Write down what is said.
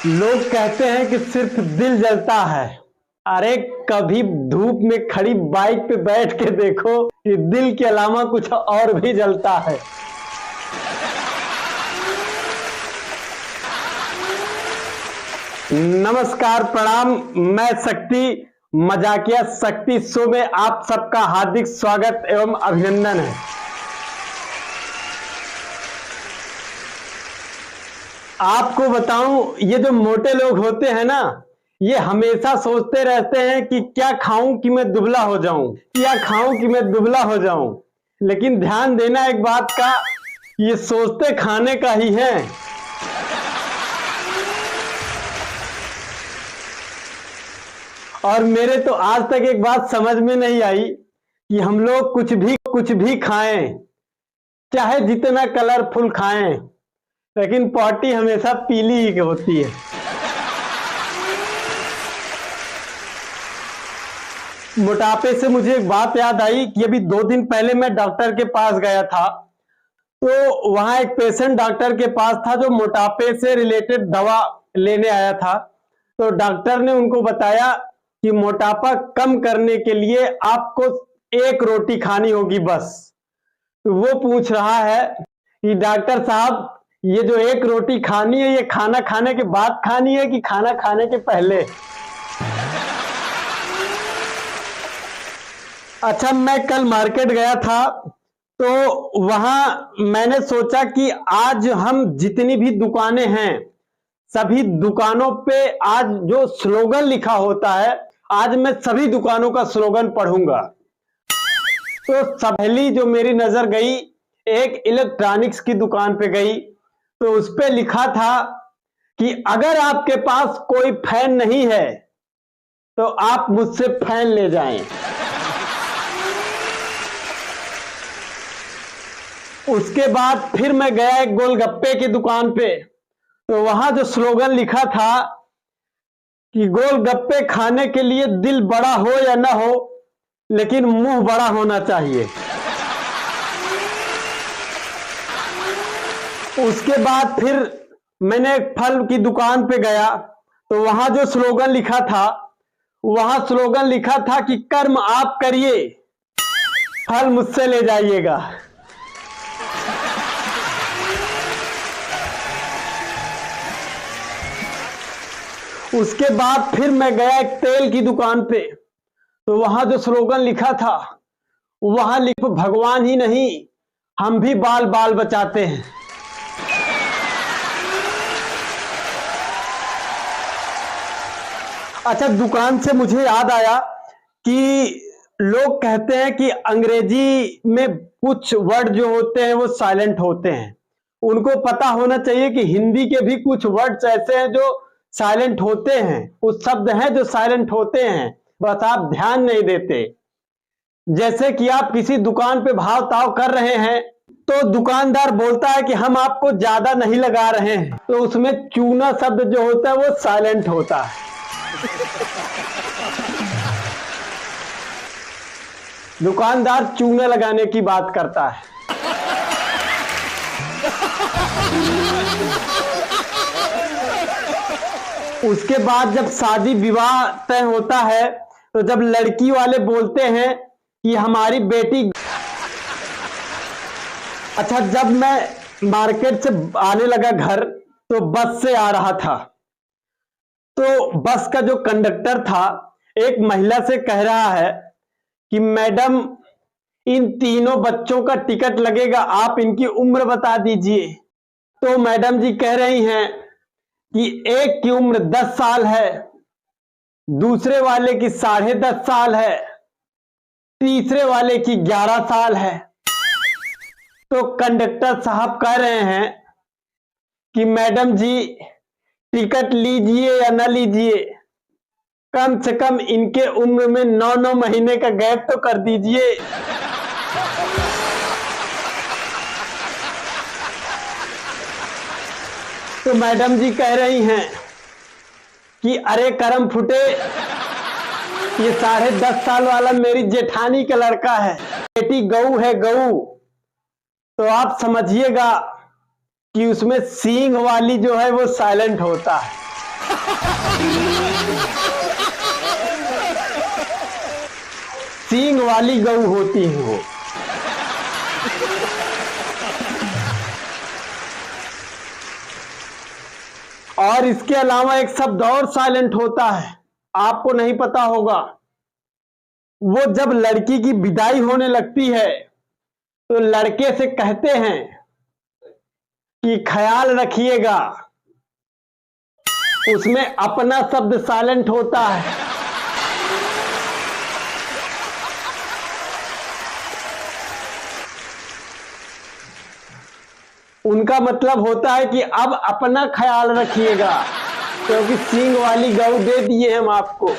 लोग कहते हैं कि सिर्फ दिल जलता है। अरे कभी धूप में खड़ी बाइक पे बैठ के देखो कि दिल के अलावा कुछ और भी जलता है। नमस्कार, प्रणाम। मैं शक्ति, मजाकिया शक्ति शो में आप सबका हार्दिक स्वागत एवं अभिनंदन है। आपको बताऊं, ये जो मोटे लोग होते हैं ना, ये हमेशा सोचते रहते हैं कि क्या खाऊं कि मैं दुबला हो जाऊं, क्या खाऊं कि मैं दुबला हो जाऊं। लेकिन ध्यान देना एक बात का, ये सोचते खाने का ही है। और मेरे तो आज तक एक बात समझ में नहीं आई कि हम लोग कुछ भी खाएं, चाहे जितना कलरफुल खाएं, लेकिन पॉटी हमेशा पीली ही होती है। मोटापे से मुझे एक बात याद आई कि अभी 2 दिन पहले मैं डॉक्टर के पास गया था, तो वहां एक पेशेंट डॉक्टर के पास था जो मोटापे से रिलेटेड दवा लेने आया था। तो डॉक्टर ने उनको बताया कि मोटापा कम करने के लिए आपको 1 रोटी खानी होगी बस। तो वो पूछ रहा है कि डॉक्टर साहब, ये जो 1 रोटी खानी है, ये खाना खाने के बाद खानी है कि खाना खाने के पहले? अच्छा, मैं कल मार्केट गया था, तो वहां मैंने सोचा कि आज हम जितनी भी दुकानें हैं, सभी दुकानों पे आज जो स्लोगन लिखा होता है, आज मैं सभी दुकानों का स्लोगन पढ़ूंगा। तो पहली जो मेरी नजर गई, एक इलेक्ट्रॉनिक्स की दुकान पे गई, तो उस पे लिखा था कि अगर आपके पास कोई फैन नहीं है तो आप मुझसे फैन ले जाएं। उसके बाद फिर मैं गया एक गोलगप्पे की दुकान पे, तो वहां जो स्लोगन लिखा था कि गोलगप्पे खाने के लिए दिल बड़ा हो या ना हो, लेकिन मुंह बड़ा होना चाहिए। उसके बाद फिर मैंने एक फल की दुकान पे गया, तो वहां जो स्लोगन लिखा था, वहां स्लोगन लिखा था कि कर्म आप करिए, फल मुझसे ले जाइएगा। उसके बाद फिर मैं गया एक तेल की दुकान पे, तो वहां जो स्लोगन लिखा था, वहां लिखो भगवान ही नहीं, हम भी बाल बाल बचाते हैं। अच्छा, दुकान से मुझे याद आया कि लोग कहते हैं कि अंग्रेजी में कुछ वर्ड जो होते हैं वो साइलेंट होते हैं। उनको पता होना चाहिए कि हिंदी के भी कुछ वर्ड्स ऐसे हैं जो साइलेंट होते हैं, कुछ शब्द हैं जो साइलेंट होते हैं, बस आप ध्यान नहीं देते। जैसे कि आप किसी दुकान पे भाव ताव कर रहे हैं, तो दुकानदार बोलता है कि हम आपको ज्यादा नहीं लगा रहे हैं, तो उसमें चूना शब्द जो होता है वो साइलेंट होता है। दुकानदार चूना लगाने की बात करता है। उसके बाद जब शादी विवाह तय होता है, तो जब लड़की वाले बोलते हैं कि हमारी बेटी। अच्छा, जब मैं मार्केट से आने लगा घर, तो बस से आ रहा था, तो बस का जो कंडक्टर था एक महिला से कह रहा है कि मैडम, इन तीनों बच्चों का टिकट लगेगा, आप इनकी उम्र बता दीजिए। तो मैडम जी कह रही हैं कि एक की उम्र 10 साल है, दूसरे वाले की 10.5 साल है, तीसरे वाले की 11 साल है। तो कंडक्टर साहब कह रहे हैं कि मैडम जी, टिकट लीजिए या ना लीजिए, कम से कम इनके उम्र में 9 महीने का गैप तो कर दीजिए। तो मैडम जी कह रही हैं कि अरे करम फुटे, ये 10.5 साल वाला मेरी जेठानी का लड़का है, बेटी गऊ है गऊ। तो आप समझिएगा कि उसमें सींग वाली जो है वो साइलेंट होता है। सींग वाली गऊ होती है वो। और इसके अलावा एक शब्द और साइलेंट होता है, आपको नहीं पता होगा। वो जब लड़की की विदाई होने लगती है तो लड़के से कहते हैं कि ख्याल रखिएगा, उसमें अपना शब्द साइलेंट होता है। उनका मतलब होता है कि अब अपना ख्याल रखिएगा, क्योंकि सींग वाली गऊ दे दिए हम आपको।